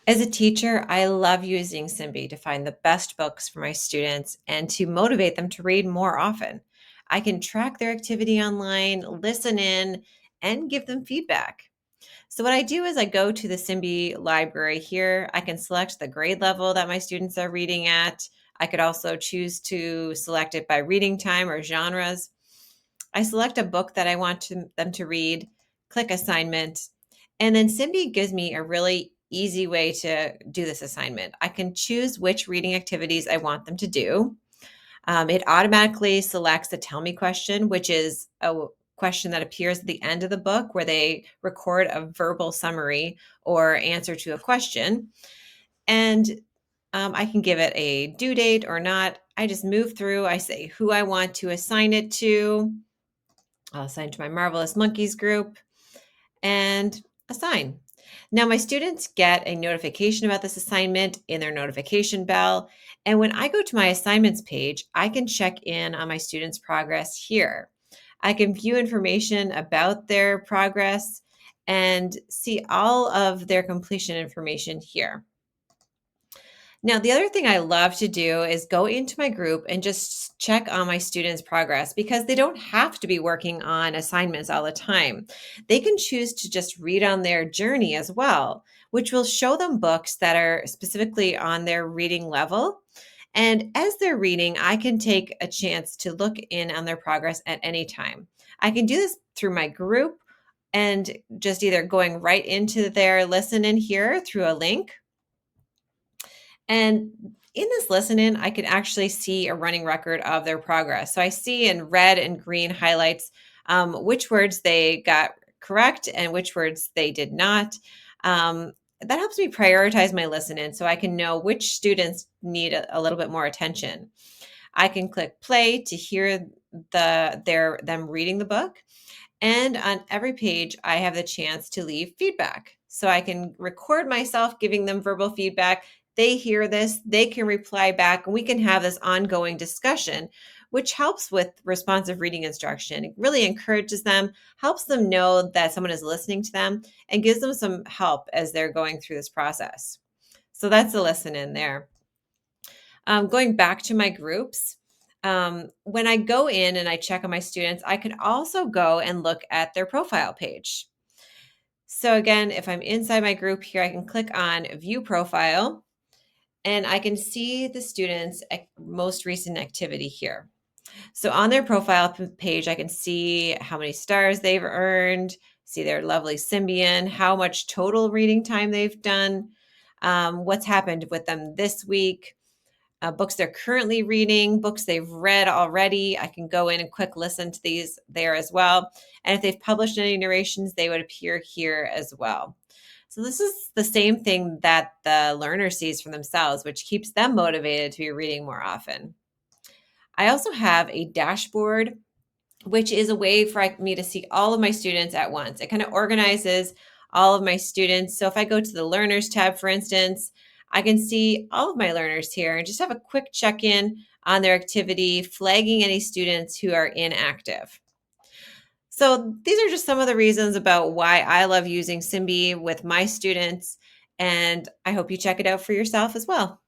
As a teacher, I love using Simbi to find the best books for my students and to motivate them to read more often. I can track their activity online, listen in, and give them feedback. So, what I do is I go to the Simbi library here. I can select the grade level that my students are reading at. I could also choose to select it by reading time or genres. I select a book that I want them to read, click assignment, and then Simbi gives me a really easy way to do this assignment. I can choose which reading activities I want them to do. It automatically selects the tell me question, which is a question that appears at the end of the book where they record a verbal summary or answer to a question. And I can give it a due date or not. I just move through. I say who I want to assign it to. I'll assign to my Marvelous Monkeys group and assign. Now, my students get a notification about this assignment in their notification bell. And when I go to my assignments page, I can check in on my students' progress here. I can view information about their progress and see all of their completion information here. Now, the other thing I love to do is go into my group and just check on my students' progress because they don't have to be working on assignments all the time. They can choose to just read on their journey as well, which will show them books that are specifically on their reading level. And as they're reading, I can take a chance to look in on their progress at any time. I can do this through my group and just either going right into their listen in here through a link, and in this listen in, I can actually see a running record of their progress. So I see in red and green highlights which words they got correct and which words they did not. That helps me prioritize my listen in so I can know which students need a little bit more attention. I can click play to hear them reading the book. And on every page, I have the chance to leave feedback. So I can record myself giving them verbal feedback. They hear this, they can reply back, and we can have this ongoing discussion, which helps with responsive reading instruction. It really encourages them, helps them know that someone is listening to them, and gives them some help as they're going through this process. So that's the lesson in there. Going back to my groups, when I go in and I check on my students, I can also go and look at their profile page. So again, if I'm inside my group here, I can click on view profile and I can see the students' most recent activity here. So on their profile page, I can see how many stars they've earned, see their lovely Symbian, how much total reading time they've done, what's happened with them this week, books they're currently reading, books they've read already. I can go in and quick listen to these there as well. And if they've published any narrations, they would appear here as well. So this is the same thing that the learner sees for themselves, which keeps them motivated to be reading more often. I also have a dashboard, which is a way for me to see all of my students at once. It kind of organizes all of my students. So if I go to the Learners tab, for instance, I can see all of my learners here and just have a quick check-in on their activity, flagging any students who are inactive. So these are just some of the reasons about why I love using Simbi with my students, and I hope you check it out for yourself as well.